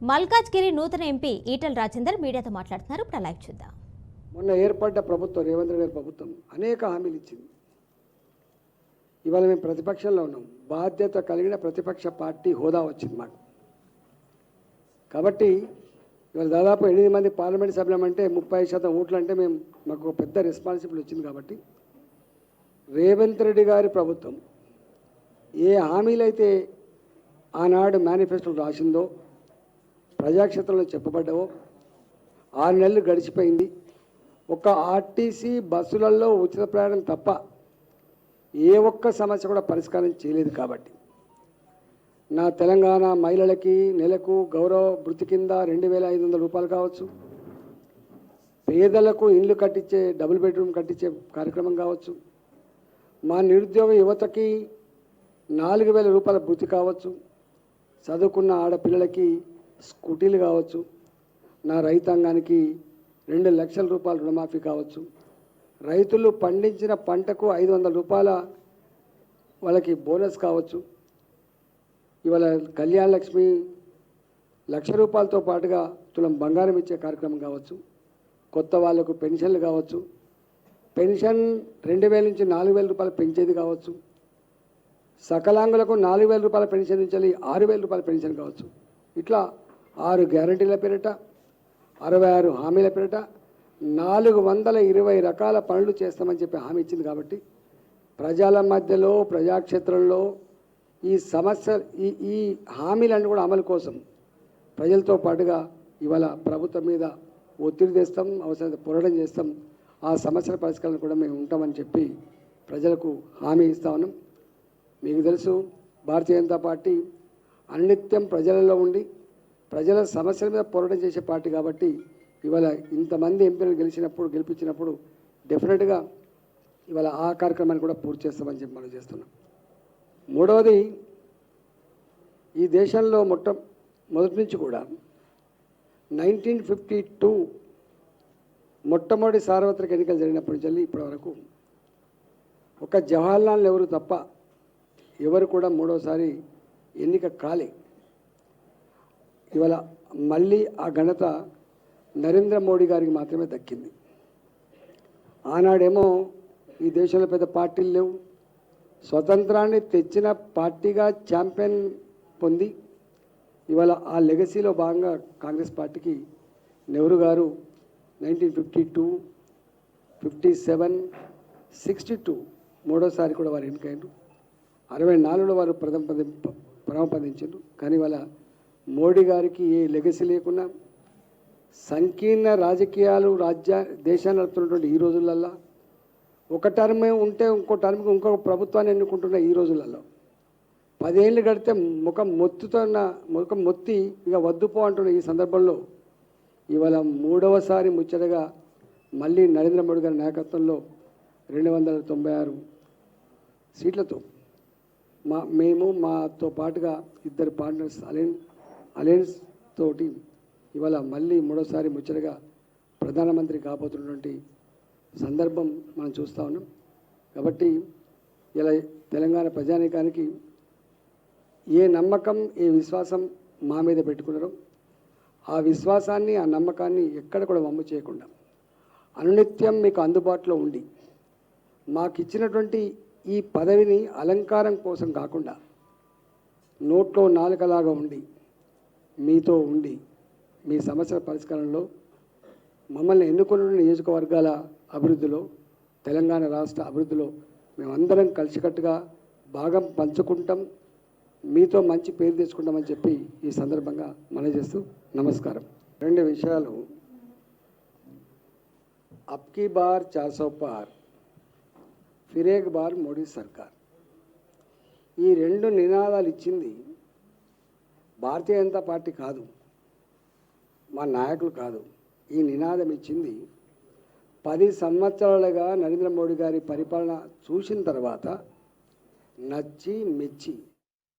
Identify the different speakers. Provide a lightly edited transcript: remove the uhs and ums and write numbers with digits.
Speaker 1: మల్కాజ్గిరి నూతన ఎంపీ ఈటల రాజేందర్ మీడియాతో మాట్లాడుతున్నారు. ఇప్పుడు లైవ్ చూద్దాం.
Speaker 2: మొన్న ఏర్పడ్డ ప్రభుత్వం రేవంత్ రెడ్డి గారి ప్రభుత్వం అనేక హామీలు ఇచ్చింది. ఇవాళ మేము ప్రతిపక్షంలో ఉన్నాం. బాధ్యత కలిగిన ప్రతిపక్ష పార్టీ హోదా వచ్చింది మాకు. కాబట్టి ఇవాళ దాదాపు 8 మంది పార్లమెంట్ సభ్యులమంటే 30% ఓట్లు అంటే మాకు ఒక పెద్ద రెస్పాన్సిబిలిటీ వచ్చింది. కాబట్టి రేవంత్ రెడ్డి గారి ప్రభుత్వం ఏ హామీలైతే ఆనాడు మేనిఫెస్టోలో రాసిందో, ప్రజాక్షేత్రంలో చెప్పబడ్డావో 6 నెలలు గడిచిపోయింది. ఒక ఆర్టీసీ బస్సులలో ఉచిత ప్రయాణం తప్ప ఏ ఒక్క సమస్య కూడా పరిష్కారం చేయలేదు. కాబట్టి నా తెలంగాణ మహిళలకి నెలకు గౌరవ భృతి కింద 2500 రూపాయలు కావచ్చు, పేదలకు ఇండ్లు కట్టించే డబుల్ బెడ్రూమ్ కట్టించే కార్యక్రమం కావచ్చు, మా నిరుద్యోగ యువతకి 4000 రూపాయల భృతి కావచ్చు, చదువుకున్న ఆడపిల్లలకి స్కూటీలు కావచ్చు, నా రైతాంగానికి 2 లక్షల రూపాయల రుణమాఫీ కావచ్చు, రైతులు పండించిన పంటకు 500 రూపాయల వాళ్ళకి బోనస్ కావచ్చు, ఇవాళ కళ్యాణ లక్ష్మి 1,00,000 రూపాయలతో పాటుగా తులం బంగారం ఇచ్చే కార్యక్రమం కావచ్చు, కొత్త వాళ్లకు పెన్షన్లు కావచ్చు, పెన్షన్ 2000 నుంచి 4000 రూపాయలు పెంచేది కావచ్చు, సకలాంగులకు 4000 రూపాయల పెన్షన్ నుంచి 6000 రూపాయల పెన్షన్ కావచ్చు. ఇట్లా 6 గ్యారంటీల పేరిట 66 హామీల పేరిట 420 రకాల పనులు చేస్తామని చెప్పి హామీ ఇచ్చింది. కాబట్టి ప్రజల మధ్యలో ప్రజాక్షేత్రంలో ఈ సమస్య ఈ హామీలన్నీ కూడా అమలు కోసం ప్రజలతో పాటుగా ఇవాళ ప్రభుత్వం మీద ఒత్తిడి తెస్తాం, అవసరమైతే పోరాటం చేస్తాం. ఆ సమస్యల పరిష్కారం కూడా మేము ఉంటామని చెప్పి ప్రజలకు హామీ ఇస్తా ఉన్నాం. మీకు తెలుసు, భారతీయ జనతా పార్టీ అనిత్యం ప్రజలలో ఉండి ప్రజల సమస్యల మీద పోరాటం చేసే పార్టీ. కాబట్టి ఇవాళ ఇంతమంది ఎంపీలు గెలిపించినప్పుడు డెఫినెట్గా ఇవాళ ఆ కార్యక్రమాన్ని కూడా పూర్తి చేస్తామని చెప్పి మనం చేస్తున్నాం. మూడవది, ఈ దేశంలో మొదటి నుంచి కూడా 1952 మొట్టమొదటి సార్వత్రిక ఎన్నికలు జరిగినప్పటి నుంచి ఇప్పటి వరకు ఒక జవహర్లాల్ నెహ్రూ తప్ప ఎవరు కూడా మూడోసారి ఎన్నిక కాలే. ఇవాళ మళ్ళీ ఆ ఘనత నరేంద్ర మోడీ గారికి మాత్రమే దక్కింది. ఆనాడేమో ఈ దేశంలో పెద్ద పార్టీలు లేవు, స్వతంత్రాన్ని తెచ్చిన పార్టీగా ఛాంపియన్ పొంది ఇవాళ ఆ లెగసీలో భాగంగా కాంగ్రెస్ పార్టీకి నెహ్రూ గారు 1952, 57, 62 మూడోసారి కూడా వారు ఎన్నికయ్యారు. 64లో వారు ప్రథమ. కానీ ఇవాళ మోడీ గారికి ఏ లెగసీ లేకుండా సంకీర్ణ రాజకీయాలు దేశాన్ని నడుపుతున్నటువంటి ఈ రోజులల్లో ఒక టర్మే ఉంటే ఇంకో టర్మ్కి ఇంకొక ప్రభుత్వాన్ని ఎన్నుకుంటున్న ఈ రోజులలో 10 ఏళ్ళు గడితే ముఖం మొత్తి ఇక వద్దుపో అంటున్న ఈ సందర్భంలో ఇవాళ మూడవసారి ముచ్చటగా మళ్ళీ నరేంద్ర మోడీ గారి నాయకత్వంలో 296 సీట్లతో మేము మాతో పాటుగా 2 పార్ట్నర్స్ అలయన్స్ తోటి ఇవాళ మళ్ళీ మూడోసారి ముచ్చటగా ప్రధానమంత్రి కాబోతున్నటువంటి సందర్భం మనం చూస్తూ ఉన్నాం. కాబట్టి ఇలా తెలంగాణ ప్రజానీకానికి ఏ నమ్మకం ఏ విశ్వాసం మా మీద పెట్టుకున్నారో ఆ విశ్వాసాన్ని ఆ నమ్మకాన్ని ఎక్కడ కూడా వమ్ము చేయకుండా అనునిత్యం మీకు అందుబాటులో ఉండి మాకు ఇచ్చినటువంటి ఈ పదవిని అలంకారం కోసం కాకుండా నోట్లో నాలుకలాగా ఉండి మీతో ఉండి మీ సమస్యల పరిష్కారంలో మమ్మల్ని ఎన్నుకున్న నియోజకవర్గాల అభివృద్ధిలో తెలంగాణ రాష్ట్ర అభివృద్ధిలో మేమందరం కలిసికట్టుగా భాగం పంచుకుంటాం, మీతో మంచి పేరు తెచ్చుకుంటామని చెప్పి ఈ సందర్భంగా మనం చేస్తూ నమస్కారం. 2 విషయాలు. అబ్కీ బార్ 400 పార్, ఫిర్ ఏక్ బార్ మోడీ సర్కార్. ఈ 2 నినాదాలు ఇచ్చింది భారతీయ జనతా పార్టీ కాదు, మా నాయకులు కాదు. ఈ నినాదం ఇచ్చింది 10 సంవత్సరాలుగా నరేంద్ర మోడీ గారి పరిపాలన చూసిన తర్వాత నచ్చి మెచ్చి